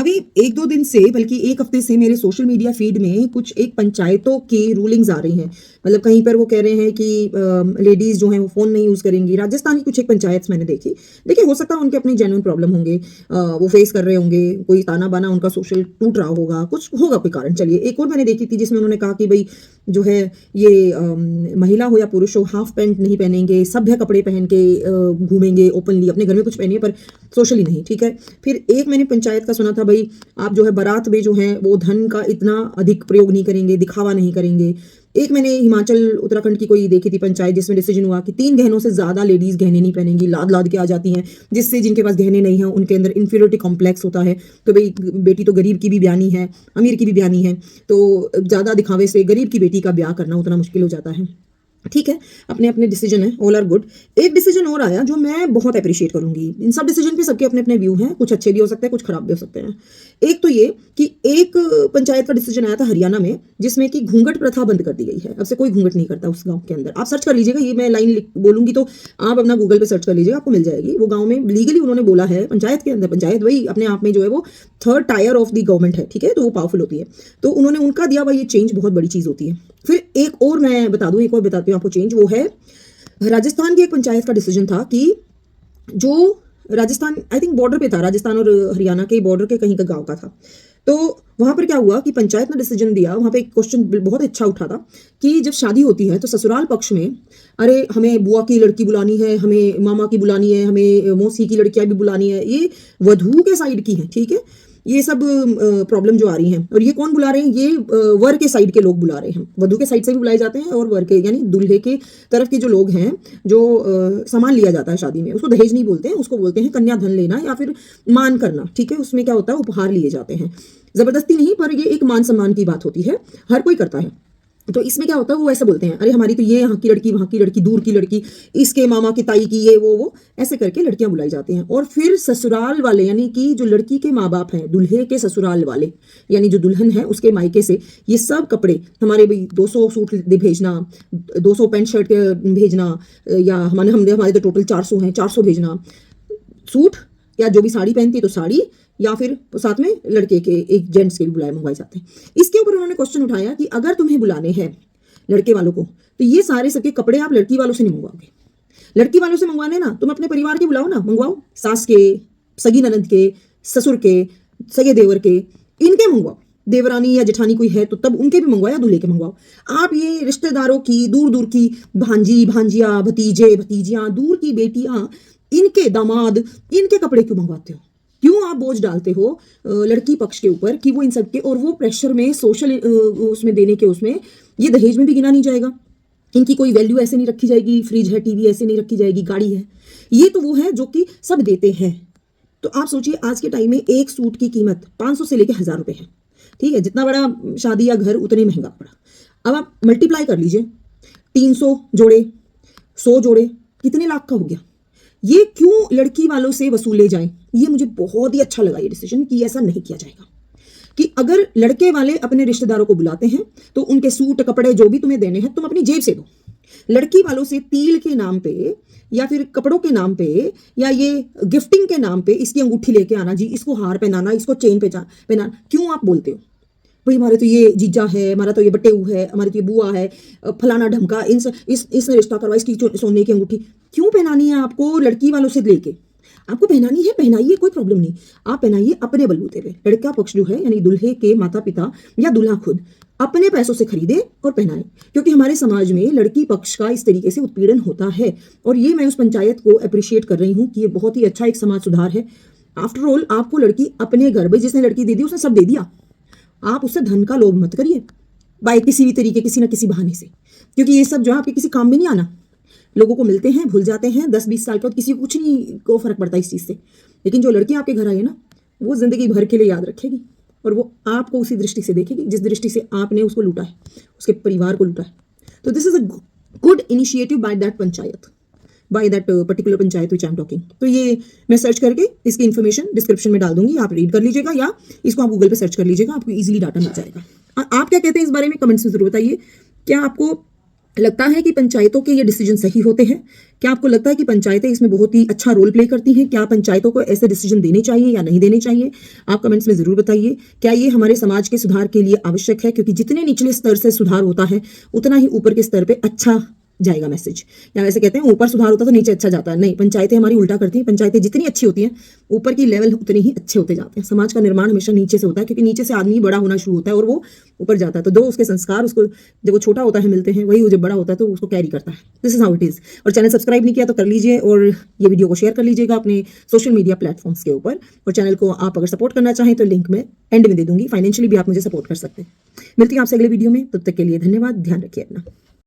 अभी 1-2 दिन से बल्कि 1 हफ्ते से मेरे सोशल मीडिया फीड में कुछ एक पंचायतों की रूलिंग्स आ रही हैं। मतलब कहीं पर वो कह रहे हैं कि लेडीज़ जो हैं वो फ़ोन नहीं यूज़ करेंगी। राजस्थान की कुछ एक पंचायत मैंने देखी। देखिए हो सकता है उनके अपनी जेन्युइन प्रॉब्लम होंगे, वो फेस कर रहे होंगे, कोई ताना-बाना उनका सोशल टूट रहा होगा, कुछ होगा कोई कारण। चलिए एक और मैंने देखी थी जिसमें उन्होंने कहा कि भई जो है ये महिला हो या पुरुष हो हाफ पैंट नहीं पहनेंगे, सभ्य कपड़े पहन के घूमेंगे ओपनली, अपने घर में कुछ पहनिए पर सोशली नहीं, ठीक है। फिर एक मैंने पंचायत का सुना था भई आप जो है बारात में जो है वो धन का इतना अधिक प्रयोग नहीं करेंगे, दिखावा नहीं करेंगे। एक मैंने हिमाचल उत्तराखंड की कोई देखी थी पंचायत जिसमें डिसीजन हुआ कि 3 गहनों से ज़्यादा लेडीज़ गहने नहीं पहनेंगी, लाद-लाद के आ जाती हैं, जिससे जिनके पास गहने नहीं हैं उनके अंदर इन्फीरियरिटी कॉम्प्लेक्स होता है। तो भई बेटी तो गरीब की भी ब्यानी है, अमीर की भी ब्यानी है, तो ज़्यादा दिखावे से गरीब की बेटी का ब्याह करना उतना मुश्किल हो जाता है। ठीक है, अपने-अपने डिसीजन है, ऑल आर गुड। एक डिसीजन और आया जो मैं बहुत एप्रिशिएट करूँगी। इन सब डिसीजन पे सबके अपने-अपने व्यू हैं, कुछ अच्छे भी हो सकते हैं, कुछ खराब भी हो सकते हैं। एक तो ये कि एक पंचायत का डिसीजन आया था हरियाणा में, जिसमें कि घूंघट प्रथा बंद कर दी गई है। अब से कोई घूंघट नहीं करता उस गाँव के अंदर। आप सर्च कर लीजिएगा, ये मैं लाइन लिख बोलूँगी तो आप अपना गूगल पे सर्च कर लीजिएगा, आपको मिल जाएगी। वो गाँव में लीगली उन्होंने बोला है पंचायत के अंदर, पंचायत वही अपने आप में जो है वो 3rd tyre of the government है, ठीक है? तो वो पावरफुल होती है। तो उन्होंने उनका दिया हुआ ये चेंज बहुत बड़ी चीज़ होती है। फिर एक और मैं बता दूँ, एक और बताती हूँ आपको चेंज, वो है राजस्थान की एक पंचायत का डिसीजन था कि जो राजस्थान आई थिंक बॉर्डर पे था, राजस्थान और हरियाणा के बॉर्डर के कहीं का गांव का था। तो वहां पर क्या हुआ कि पंचायत ने डिसीजन दिया, वहां पे एक क्वेश्चन बहुत अच्छा उठा था कि जब शादी होती है तो ससुराल पक्ष में अरे हमें बुआ की लड़की बुलानी है, हमें मामा की बुलानी है, हमें मौसी की लड़कियां भी बुलानी है, ये वधू के साइड की है, ठीक है। ये सब प्रॉब्लम जो आ रही हैं, और ये कौन बुला रहे हैं, ये वर के साइड के लोग बुला रहे हैं। वधू के साइड से भी बुलाए जाते हैं और वर के यानी दूल्हे के तरफ के जो लोग हैं, जो सामान लिया जाता है शादी में, उसको दहेज नहीं बोलते हैं, उसको बोलते हैं कन्याधन लेना या फिर मान करना, ठीक है। उसमें क्या होता है, उपहार लिए जाते हैं, जबरदस्ती नहीं, पर ये एक मान सम्मान की बात होती है, हर कोई करता है। तो इसमें क्या होता है, वो ऐसे बोलते हैं अरे हमारी तो ये यहाँ की लड़की, वहाँ की लड़की, दूर की लड़की, इसके मामा की ताई की, ये वो ऐसे करके लड़कियां बुलाई जाती हैं। और फिर ससुराल वाले यानी कि जो लड़की के माँ बाप हैं, दूल्हे के ससुराल वाले यानी जो दुल्हन है उसके मायके से ये सब कपड़े हमारे भाई 200 सूट भेजना, 200 पैंट शर्ट के भेजना, या हमारे तो टोटल 400 हैं, 400 भेजना सूट, या जो भी साड़ी पहनती है तो साड़ी, या फिर साथ में लड़के के एक जेंट्स के भी बुलाए मंगवाए जाते हैं। इसके ऊपर उन्होंने क्वेश्चन उठाया कि अगर तुम्हें बुलाने हैं लड़के वालों को तो ये सारे सबके कपड़े आप लड़की वालों से नहीं मंगवाओगे। लड़की वालों से मंगवाने ना, तुम अपने परिवार के बुलाओ ना, मंगवाओ, सास के, सगी ननद के, ससुर के, सगे देवर के, इनके मंगवाओ। देवरानी या जेठानी कोई है तो तब उनके भी मंगवाओ या दूल्हे के मंगवाओ। आप ये रिश्तेदारों की, दूर दूर की भांजी भांजिया, भतीजे भतीजियां, दूर की बेटियां, इनके दामाद, इनके कपड़े क्यों मंगवाते हो? क्यों आप बोझ डालते हो लड़की पक्ष के ऊपर कि वो इन सब के, और वो प्रेशर में सोशल उसमें देने के, उसमें ये दहेज में भी गिना नहीं जाएगा। इनकी कोई वैल्यू ऐसे नहीं रखी जाएगी, फ्रिज है, टीवी ऐसे नहीं रखी जाएगी, गाड़ी है, ये तो वो है जो कि सब देते हैं। तो आप सोचिए आज के टाइम में एक सूट की कीमत 500 से लेकर 1000 रुपए है, ठीक है। जितना बड़ा शादी या घर उतने महंगा पड़ा। अब आप मल्टीप्लाई कर लीजिए, 300 जोड़े, 100 जोड़े, कितने लाख का हो गया। ये क्यों लड़की वालों से वसूले जाएं? ये मुझे बहुत ही अच्छा लगा ये डिसीजन कि ऐसा नहीं किया जाएगा, कि अगर लड़के वाले अपने रिश्तेदारों को बुलाते हैं तो उनके सूट कपड़े जो भी तुम्हें देने हैं तुम अपनी जेब से दो। लड़की वालों से तिल के नाम पे या फिर कपड़ों के नाम पे या ये गिफ्टिंग के नाम पे इसकी अंगूठी लेके आना जी, इसको हार पहनाना, इसको चेन पहनाना, क्यों आप बोलते हो? भाई हमारे तो ये जीजा है, हमारा तो ये बटेऊ है, हमारी तो ये बुआ है, फलाना ढमका, इसने रिश्ता करवा, इसकी सोने की अंगूठी क्यों पहनानी है आपको लड़की वालों से लेके? आपको पहनानी है, पहनाइए, कोई प्रॉब्लम नहीं, आप पहनाइए अपने बलबूते पे। लड़का पक्ष जो है यानी दुल्हे के माता पिता या दूल्हा खुद अपने पैसों से खरीदे और पहनाए, क्योंकि हमारे समाज में लड़की पक्ष का इस तरीके से उत्पीड़न होता है। और ये मैं उस पंचायत को अप्रिशिएट कर रही हूँ कि ये बहुत ही अच्छा एक समाज सुधार है। आफ्टर ऑल आपको लड़की अपने घर में, जिसने लड़की दे दी उसने सब दे दिया, आप उससे धन का लोभ मत करिए बाय किसी भी तरीके, किसी ना किसी बहाने से, क्योंकि ये सब जो है आपके किसी काम में नहीं आना। लोगों को मिलते हैं, भूल जाते हैं, 10-20 साल के बाद किसी को कुछ नहीं को फर्क पड़ता इस चीज़ से। लेकिन जो लड़की आपके घर आई है ना, वो जिंदगी भर के लिए याद रखेगी और वो आपको उसी दृष्टि से देखेगी जिस दृष्टि से आपने उसको लूटा है, उसके परिवार को लूटा है। तो this is a good initiative by that panchayat, by that particular panchayat which I am talking. तो ये मैं सर्च करके इसकी इन्फॉर्मेशन डिस्क्रिप्शन में डाल दूंगी, आप रीड कर लीजिएगा या इसको आप गूगल पे सर्च कर लीजिएगा, आपको इजीली डाटा मिल जाएगा। आप क्या कहते हैं इस बारे में, कमेंट्स में जरूर बताइए। क्या आपको लगता है कि पंचायतों के ये डिसीजन सही होते हैं? क्या आपको लगता है कि पंचायतें इसमें बहुत ही अच्छा रोल प्ले करती हैं? क्या पंचायतों को ऐसे डिसीजन देने चाहिए या नहीं देने चाहिए? आप कमेंट्स में ज़रूर बताइए। क्या ये हमारे समाज के सुधार के लिए आवश्यक है? क्योंकि जितने निचले स्तर से सुधार होता है, उतना ही ऊपर के स्तर पे अच्छा जाएगा मैसेज। या वैसे कहते हैं ऊपर सुधार होता है तो नीचे अच्छा जाता है। नहीं, पंचायतें हमारी उल्टा करती हैं। पंचायतें जितनी अच्छी होती हैं, ऊपर की लेवल उतने ही अच्छे होते जाते हैं। समाज का निर्माण हमेशा नीचे से होता है, क्योंकि नीचे से आदमी बड़ा होना शुरू होता है और वो ऊपर जाता है। तो जो उसके संस्कार उसको जब वो छोटा होता है मिलते हैं, वही वो जब बड़ा होता है तो उसको कैरी करता है। This is how it is. और चैनल सब्सक्राइब नहीं किया तो कर लीजिए, और ये वीडियो को शेयर कर लीजिएगा अपने सोशल मीडिया प्लेटफॉर्म्स के ऊपर। और चैनल को आप अगर सपोर्ट करना चाहें तो लिंक में एंड में दे दूंगी। फाइनेंशियली भी आप मुझे सपोर्ट कर सकते हैं। मिलती हूँ आपसे अगले वीडियो में, तब तक के लिए धन्यवाद। ध्यान रखिए अपना।